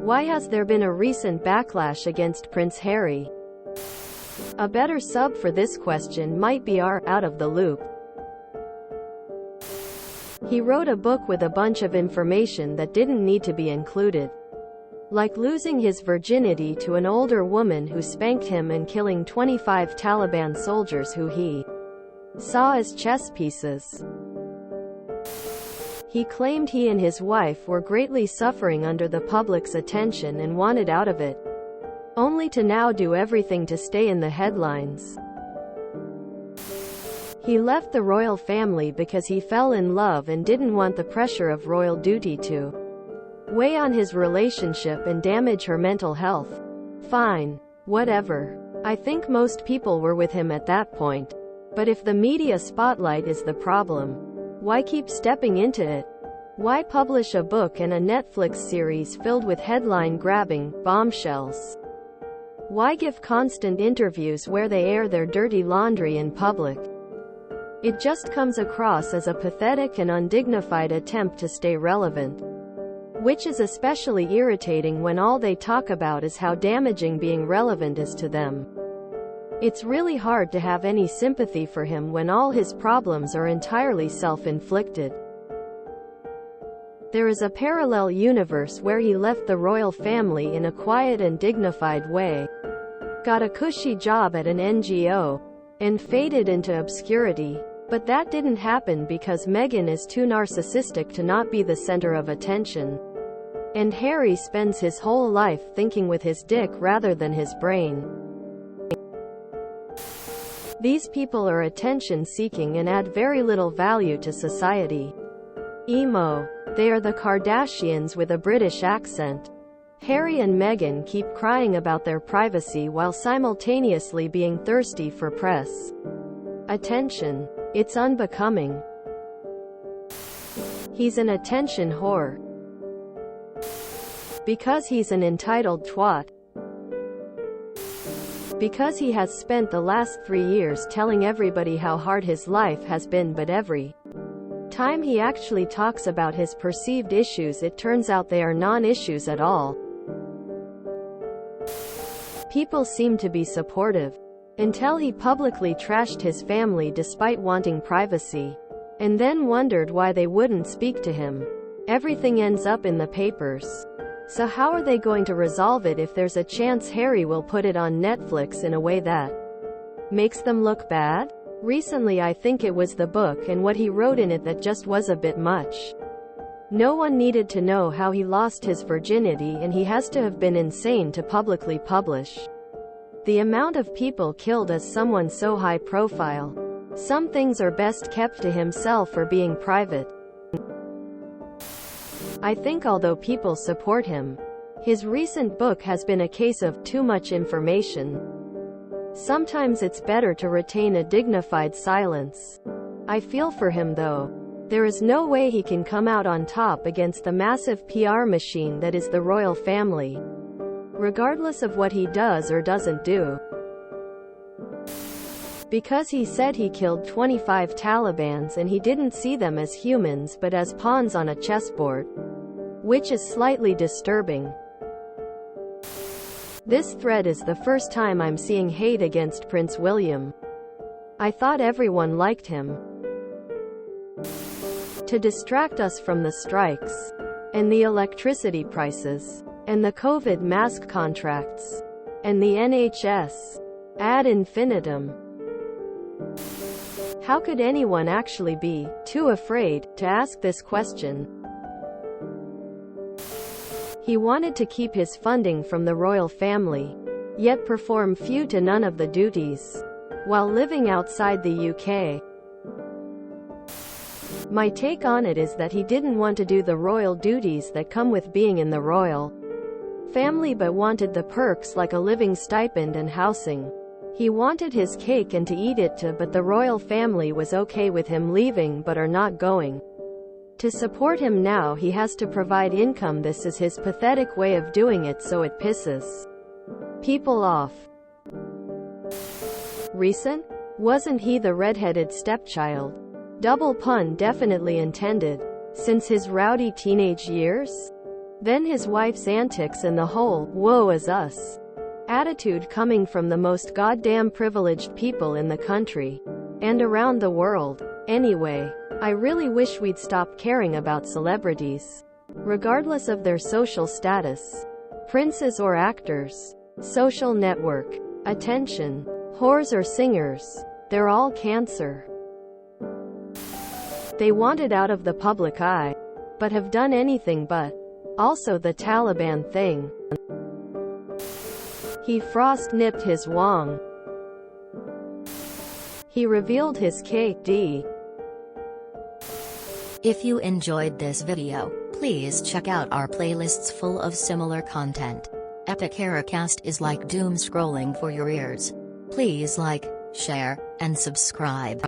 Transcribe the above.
Why has there been a recent backlash against Prince Harry? A better sub for this question might be our Out of the Loop. He wrote a book with a bunch of information that didn't need to be included. Like losing his virginity to an older woman who spanked him and killing 25 Taliban soldiers who he saw as chess pieces. He claimed he and his wife were greatly suffering under the public's attention and wanted out of it, only to now do everything to stay in the headlines. He left the royal family because he fell in love and didn't want the pressure of royal duty to weigh on his relationship and damage her mental health. Fine. Whatever. I think most people were with him at that point. But if the media spotlight is the problem, why keep stepping into it? Why publish a book and a Netflix series filled with headline-grabbing bombshells? Why give constant interviews where they air their dirty laundry in public? It just comes across as a pathetic and undignified attempt to stay relevant. Which is especially irritating when all they talk about is how damaging being relevant is to them. It's really hard to have any sympathy for him when all his problems are entirely self-inflicted. There is a parallel universe where he left the royal family in a quiet and dignified way, got a cushy job at an NGO, and faded into obscurity. But that didn't happen because Meghan is too narcissistic to not be the center of attention. And Harry spends his whole life thinking with his dick rather than his brain. These people are attention-seeking and add very little value to society. Emo. They are the Kardashians with a British accent. Harry and Meghan keep crying about their privacy while simultaneously being thirsty for press attention. It's unbecoming. He's an attention whore. Because he's an entitled twat. Because he has spent the last 3 years telling everybody how hard his life has been, but every time he actually talks about his perceived issues, it turns out they are non-issues at all. People seem to be supportive. Until he publicly trashed his family despite wanting privacy. And then wondered why they wouldn't speak to him. Everything ends up in the papers. So how are they going to resolve it if there's a chance Harry will put it on Netflix in a way that makes them look bad? Recently I think it was the book and what he wrote in it that just was a bit much. No one needed to know how he lost his virginity, and he has to have been insane to publicly publish the amount of people killed as someone so high profile. Some things are best kept to himself or being private. I think although people support him, his recent book has been a case of too much information. Sometimes it's better to retain a dignified silence. I feel for him though. There is no way he can come out on top against the massive PR machine that is the royal family, regardless of what he does or doesn't do. Because he said he killed 25 Talibans and he didn't see them as humans but as pawns on a chessboard. Which is slightly disturbing. This thread is the first time I'm seeing hate against Prince William. I thought everyone liked him. To distract us from the strikes, and the electricity prices, and the COVID mask contracts, and the NHS, ad infinitum. How could anyone actually be too afraid to ask this question? He wanted to keep his funding from the royal family, yet perform few to none of the duties, while living outside the UK. My take on it is that he didn't want to do the royal duties that come with being in the royal family but wanted the perks like a living stipend and housing. He wanted his cake and to eat it too, but the royal family was okay with him leaving but are not going to support him now. He has to provide income. This is his pathetic way of doing it, so it pisses people off. Recent? Wasn't he the red-headed stepchild? Double pun definitely intended. Since his rowdy teenage years? Then his wife's antics and the whole "woe is us" attitude coming from the most goddamn privileged people in the country and around the world. Anyway, I really wish we'd stop caring about celebrities, regardless of their social status. Princes or actors, social network, attention, whores or singers, they're all cancer. They want it out of the public eye, but have done anything but. Also the Taliban thing. He frost-nipped his wang. He revealed his KD. If you enjoyed this video, please check out our playlists full of similar content. Epic Heracast is like doom scrolling for your ears. Please like, share, and subscribe.